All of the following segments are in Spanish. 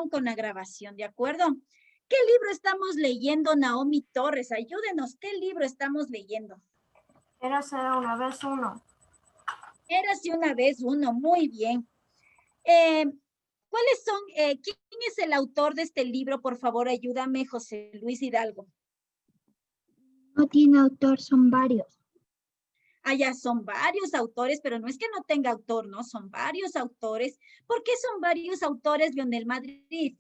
con la grabación, ¿de acuerdo? ¿Qué libro estamos leyendo, Naomi Torres? Ayúdenos, ¿qué libro estamos leyendo? Érase una vez uno. Érase una vez uno, muy bien. ¿Cuáles son, quién es el autor de este libro? Por favor, ayúdame, José Luis Hidalgo. No tiene autor, son varios. Allá son varios autores, pero no es que no tenga autor, ¿no? Son varios autores. ¿Por qué son varios autores, Lionel Madrid?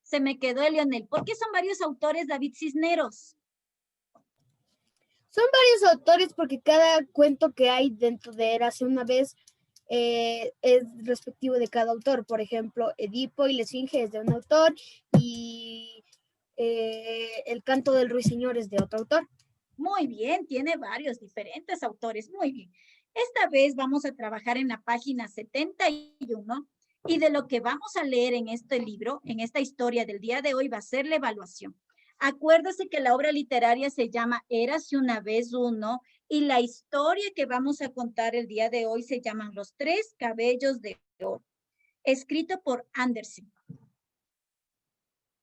Se me quedó el Lionel. ¿Por qué son varios autores, David Cisneros? Son varios autores porque cada cuento que hay dentro de Érase una vez es respectivo de cada autor. Por ejemplo, Edipo y la Esfinge es de un autor y El canto del ruiseñor es de otro autor. Muy bien, tiene varios diferentes autores. Muy bien. Esta vez vamos a trabajar en la página 71 y de lo que vamos a leer en este libro, en esta historia del día de hoy, va a ser la evaluación. Acuérdese que la obra literaria se llama Érase una vez uno y la historia que vamos a contar el día de hoy se llaman Los tres cabellos de oro, escrito por Andersen.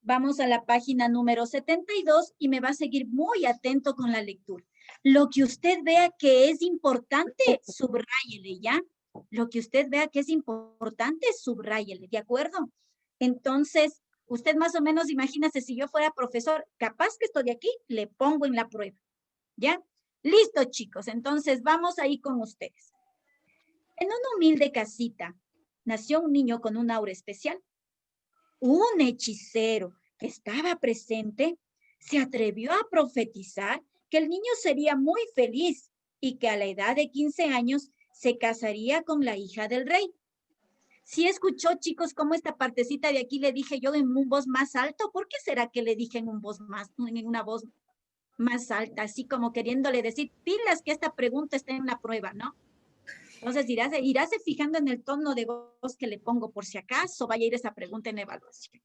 Vamos a la página número 72 y me va a seguir muy atento con la lectura. Lo que usted vea que es importante, subráyele, ¿ya? Lo que usted vea que es importante, subráyele, ¿de acuerdo? Entonces, usted más o menos imagínese si yo fuera profesor, capaz que estoy aquí, le pongo en la prueba, ¿ya? Listo, chicos, entonces vamos ahí con ustedes. En una humilde casita nació un niño con un aura especial. Un hechicero que estaba presente se atrevió a profetizar que el niño sería muy feliz y que a la edad de 15 años se casaría con la hija del rey. ¿Sí escuchó, chicos, cómo esta partecita de aquí le dije yo en un voz más alto? ¿Por qué será que le dije en una voz más alta, así como queriéndole decir, pilas que esta pregunta está en la prueba, ¿no? Entonces iráse fijando en el tono de voz que le pongo por si acaso vaya a ir esa pregunta en evaluación.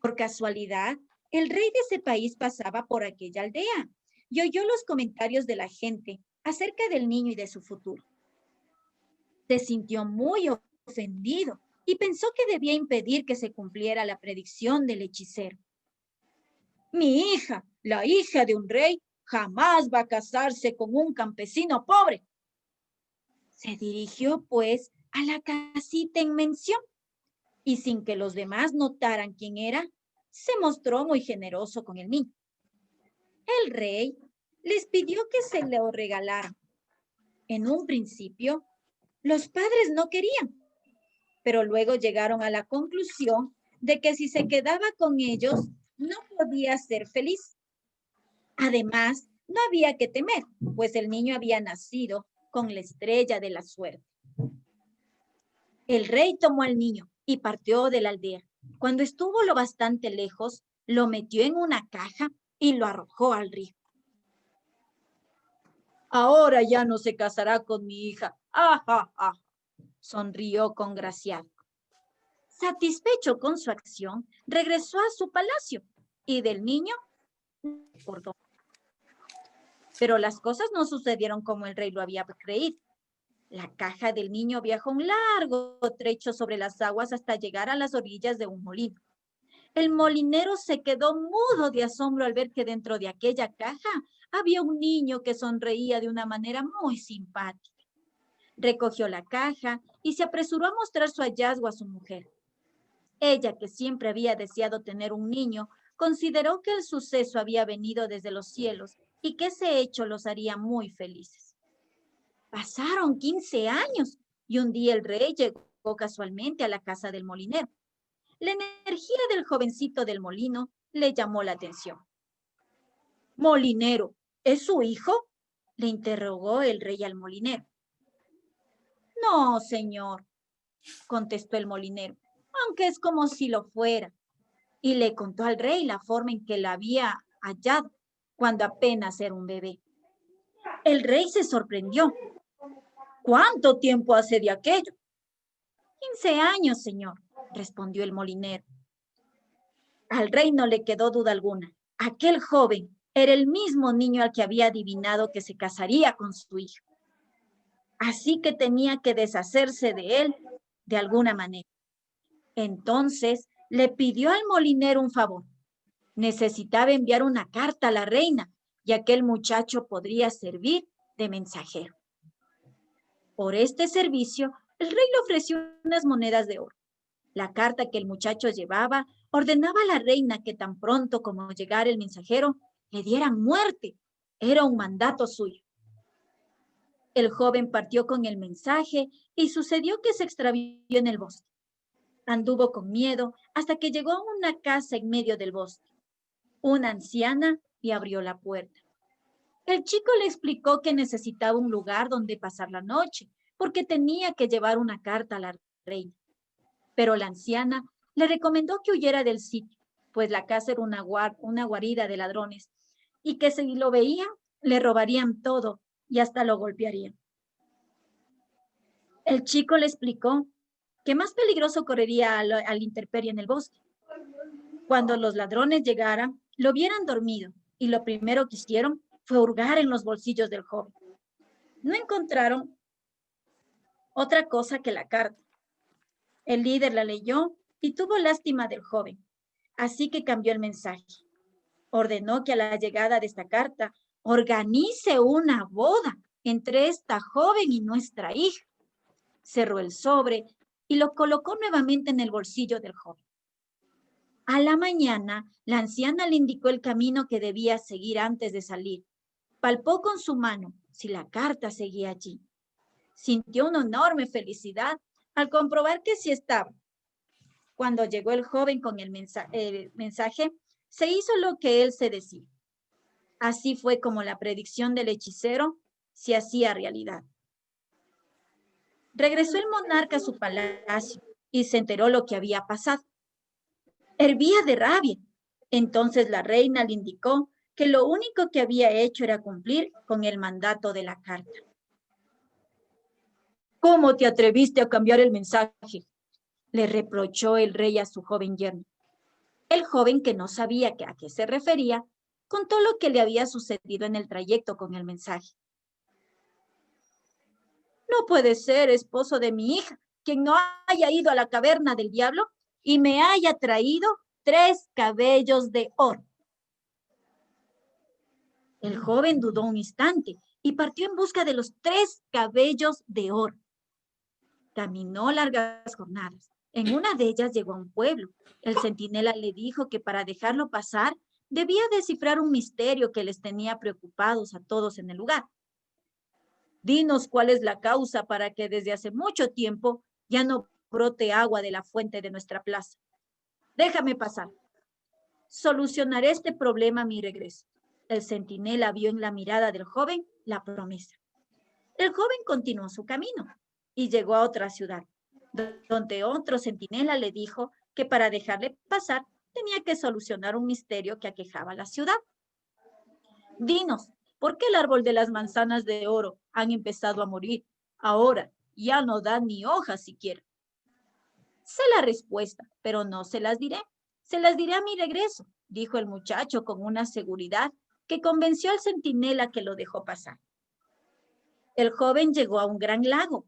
Por casualidad, el rey de ese país pasaba por aquella aldea y oyó los comentarios de la gente acerca del niño y de su futuro. Se sintió muy ofendido y pensó que debía impedir que se cumpliera la predicción del hechicero. Mi hija, la hija de un rey, jamás va a casarse con un campesino pobre. Se dirigió, pues, a la casita en mención y sin que los demás notaran quién era, se mostró muy generoso con el niño. El rey les pidió que se lo regalaran. En un principio, los padres no querían, pero luego llegaron a la conclusión de que si se quedaba con ellos, no podía ser feliz. Además, no había que temer, pues el niño había nacido con la estrella de la suerte. El rey tomó al niño y partió de la aldea. Cuando estuvo lo bastante lejos, lo metió en una caja y lo arrojó al río. Ahora ya no se casará con mi hija. ¡Ah, ah, ah! Sonrió congraciado. Satisfecho con su acción, regresó a su palacio y del niño no recordó. Pero las cosas no sucedieron como el rey lo había creído. La caja del niño viajó un largo trecho sobre las aguas hasta llegar a las orillas de un molino. El molinero se quedó mudo de asombro al ver que dentro de aquella caja había un niño que sonreía de una manera muy simpática. Recogió la caja y se apresuró a mostrar su hallazgo a su mujer. Ella, que siempre había deseado tener un niño, consideró que el suceso había venido desde los cielos y que ese hecho los haría muy felices. Pasaron 15 años y un día el rey llegó casualmente a la casa del molinero. La energía del jovencito del molino le llamó la atención. Molinero, ¿es su hijo? Le interrogó el rey al molinero. No, señor, contestó el molinero, aunque es como si lo fuera. Y le contó al rey la forma en que la había hallado cuando apenas era un bebé. El rey se sorprendió. ¿Cuánto tiempo hace de aquello? 15 años, señor, respondió el molinero. Al rey no le quedó duda alguna. Aquel joven era el mismo niño al que había adivinado que se casaría con su hija. así que tenía que deshacerse de él de alguna manera. Entonces le pidió al molinero un favor. Necesitaba enviar una carta a la reina, y aquel muchacho podría servir de mensajero. Por este servicio, el rey le ofreció unas monedas de oro. La carta que el muchacho llevaba ordenaba a la reina que tan pronto como llegara el mensajero, le dieran muerte. Era un mandato suyo. El joven partió con el mensaje y sucedió que se extravió en el bosque. Anduvo con miedo hasta que llegó a una casa en medio del bosque. Una anciana le abrió la puerta. El chico le explicó que necesitaba un lugar donde pasar la noche, porque tenía que llevar una carta a la reina. Pero la anciana le recomendó que huyera del sitio, pues la casa era una guarida de ladrones, y que si lo veían, le robarían todo y hasta lo golpearían. El chico le explicó que más peligroso correría al intemperie en el bosque. Cuando los ladrones llegaran, lo vieran dormido, y lo primero que hicieron fue hurgar en los bolsillos del joven. No encontraron otra cosa que la carta. El líder la leyó y tuvo lástima del joven, así que cambió el mensaje. Ordenó que a la llegada de esta carta organice una boda entre esta joven y nuestra hija. Cerró el sobre y lo colocó nuevamente en el bolsillo del joven. A la mañana, la anciana le indicó el camino que debía seguir antes de salir. Palpó con su mano si la carta seguía allí. Sintió una enorme felicidad al comprobar que sí estaba. Cuando llegó el joven con el mensaje, se hizo lo que él se decía. Así fue como la predicción del hechicero se hacía realidad. Regresó el monarca a su palacio y se enteró lo que había pasado. Hervía de rabia. Entonces la reina le indicó que lo único que había hecho era cumplir con el mandato de la carta. ¿Cómo te atreviste a cambiar el mensaje?, le reprochó el rey a su joven yerno. El joven, que no sabía a qué se refería, contó lo que le había sucedido en el trayecto con el mensaje. No puede ser, esposo de mi hija, quien no haya ido a la caverna del diablo y me haya traído 3 cabellos de oro. El joven dudó un instante y partió en busca de los 3 cabellos de oro. Caminó largas jornadas. En una de ellas llegó a un pueblo. El centinela le dijo que para dejarlo pasar debía descifrar un misterio que les tenía preocupados a todos en el lugar. Dinos cuál es la causa para que desde hace mucho tiempo ya no brote agua de la fuente de nuestra plaza. Déjame pasar. Solucionaré este problema a mi regreso. El centinela vio en la mirada del joven la promesa. El joven continuó su camino y llegó a otra ciudad, donde otro centinela le dijo que para dejarle pasar tenía que solucionar un misterio que aquejaba a la ciudad. Dinos, ¿por qué el árbol de las manzanas de oro han empezado a morir? Ahora ya no da ni hojas siquiera. Sé la respuesta, pero no se las diré. Se las diré a mi regreso, dijo el muchacho con una seguridad que convenció al centinela, que lo dejó pasar. El joven llegó a un gran lago.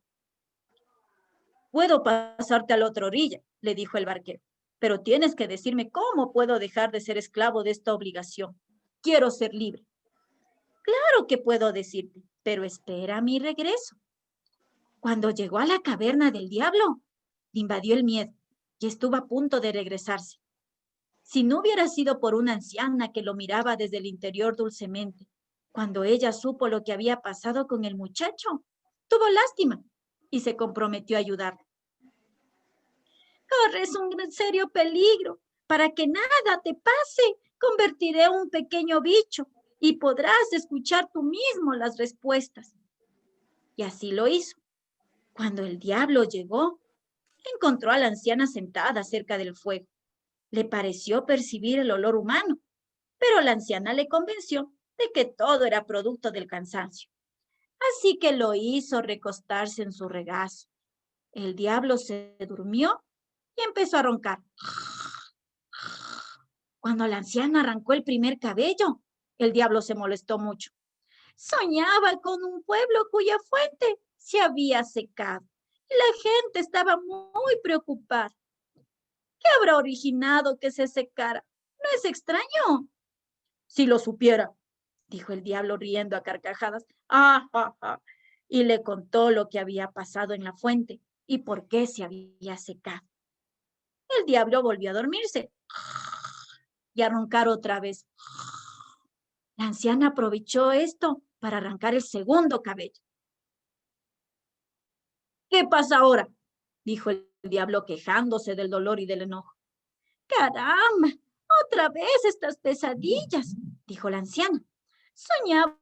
Puedo pasarte a la otra orilla, le dijo el barquero, pero tienes que decirme cómo puedo dejar de ser esclavo de esta obligación. Quiero ser libre. Claro que puedo decirte, pero espera mi regreso. Cuando llegó a la caverna del diablo, le invadió el miedo y estuvo a punto de regresarse. Si no hubiera sido por una anciana que lo miraba desde el interior dulcemente, cuando ella supo lo que había pasado con el muchacho, tuvo lástima y se comprometió a ayudarlo. Corres un serio peligro. Para que nada te pase, convertiré un pequeño bicho y podrás escuchar tú mismo las respuestas. Y así lo hizo. Cuando el diablo llegó, encontró a la anciana sentada cerca del fuego. Le pareció percibir el olor humano, pero la anciana le convenció de que todo era producto del cansancio. Así que lo hizo recostarse en su regazo. El diablo se durmió y empezó a roncar. Cuando la anciana arrancó el primer cabello, el diablo se molestó mucho. Soñaba con un pueblo cuya fuente se había secado. La gente estaba muy preocupada. ¿Qué habrá originado que se secara? ¿No es extraño? Si lo supiera, dijo el diablo riendo a carcajadas. ¡Ah, ah, ah! Y le contó lo que había pasado en la fuente y por qué se había secado. El diablo volvió a dormirse y a roncar otra vez. La anciana aprovechó esto para arrancar el segundo cabello. ¿Qué pasa ahora?, dijo el diablo quejándose del dolor y del enojo. ¡Caramba! ¡Otra vez estas pesadillas!, dijo la anciana. Soñaba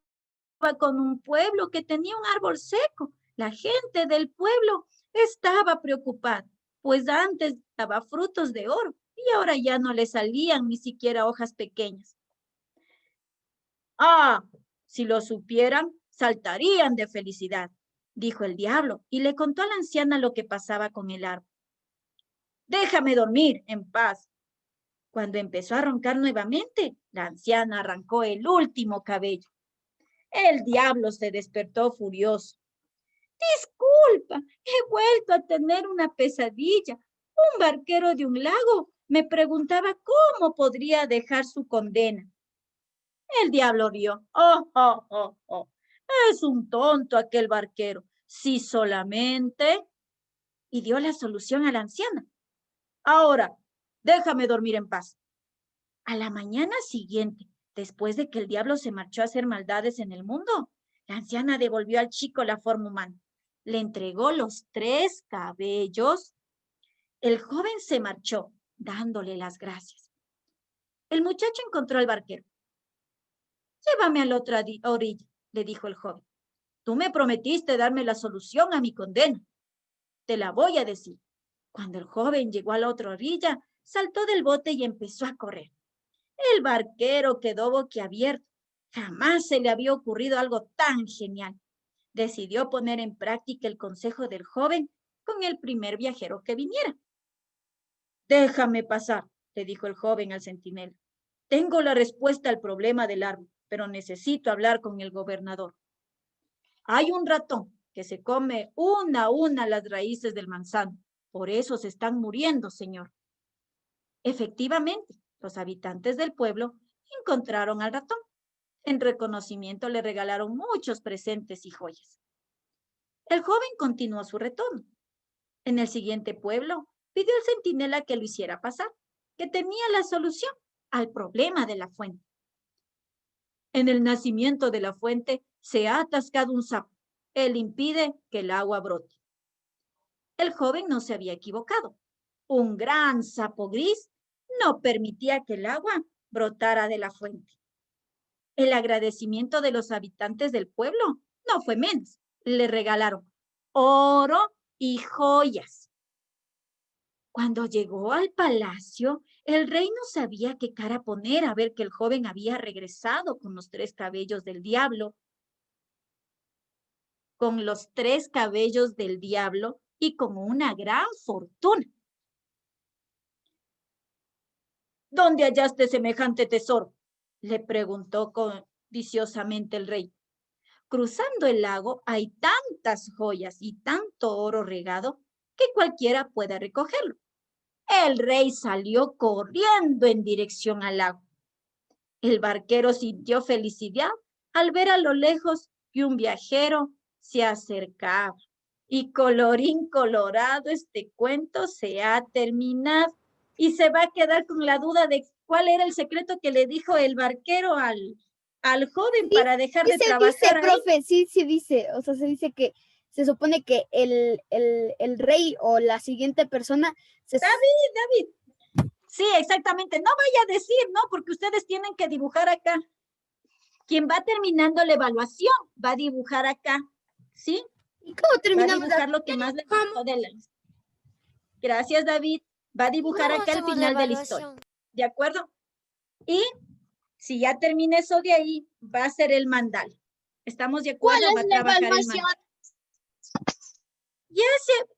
con un pueblo que tenía un árbol seco. La gente del pueblo estaba preocupada, pues antes daba frutos de oro y ahora ya no le salían ni siquiera hojas pequeñas. Ah, si lo supieran, saltarían de felicidad, dijo el diablo, y le contó a la anciana lo que pasaba con el árbol. Déjame dormir en paz. Cuando empezó a roncar nuevamente, la anciana arrancó el último cabello. El diablo se despertó furioso. Disculpa, he vuelto a tener una pesadilla. Un barquero de un lago me preguntaba cómo podría dejar su condena. El diablo rió. Oh, oh, oh, oh. Es un tonto aquel barquero. Si solamente... Y dio la solución a la anciana. Ahora, déjame dormir en paz. A la mañana siguiente, después de que el diablo se marchó a hacer maldades en el mundo, la anciana devolvió al chico la forma humana. Le entregó los 3 cabellos. El joven se marchó, dándole las gracias. El muchacho encontró al barquero. Llévame a la otra orilla, le dijo el joven. Tú me prometiste darme la solución a mi condena. Te la voy a decir. Cuando el joven llegó a la otra orilla, saltó del bote y empezó a correr. El barquero quedó boquiabierto. Jamás se le había ocurrido algo tan genial. Decidió poner en práctica el consejo del joven con el primer viajero que viniera. Déjame pasar, le dijo el joven al centinela. Tengo la respuesta al problema del árbol, pero necesito hablar con el gobernador. Hay un ratón que se come una a una las raíces del manzano. Por eso se están muriendo, señor. Efectivamente, los habitantes del pueblo encontraron al ratón. En reconocimiento le regalaron muchos presentes y joyas. El joven continuó su retorno. En el siguiente pueblo, pidió al centinela que lo hiciera pasar, que tenía la solución al problema de la fuente. En el nacimiento de la fuente se ha atascado un sapo. Él impide que el agua brote. El joven no se había equivocado. Un gran sapo gris no permitía que el agua brotara de la fuente. El agradecimiento de los habitantes del pueblo no fue menos. Le regalaron oro y joyas. Cuando llegó al palacio, el rey no sabía qué cara poner a ver que el joven había regresado con los 3 cabellos del diablo. Con los 3 cabellos del diablo y con una gran fortuna. ¿Dónde hallaste semejante tesoro?, le preguntó codiciosamente el rey. Cruzando el lago hay tantas joyas y tanto oro regado que cualquiera pueda recogerlo. El rey salió corriendo en dirección al lago. El barquero sintió felicidad al ver a lo lejos que un viajero se acercaba. Y colorín colorado, este cuento se ha terminado. Y se va a quedar con la duda de cuál era el secreto que le dijo el barquero al joven para dejar de trabajar dice, ahí. profe, sí dice, o sea, se dice que se supone que el rey o la siguiente persona... David. Sí, exactamente. No vaya a decir, ¿no? Porque ustedes tienen que dibujar acá. Quien va terminando la evaluación va a dibujar acá, ¿sí? ¿Y cómo terminamos? Va a dibujar lo que más le gustó de la... Gracias, David. Va a dibujar acá el final de la historia. ¿De acuerdo? Y si ya termina eso de ahí, va a ser el mandal. ¿Estamos de acuerdo? ¿Cuál va es a la trabajar evaluación? el mandal.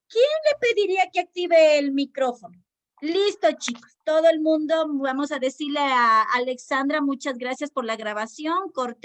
¿Quién le pediría que active el micrófono? Listo, chicos. Todo el mundo, vamos a decirle a Alexandra, muchas gracias por la grabación. Corte.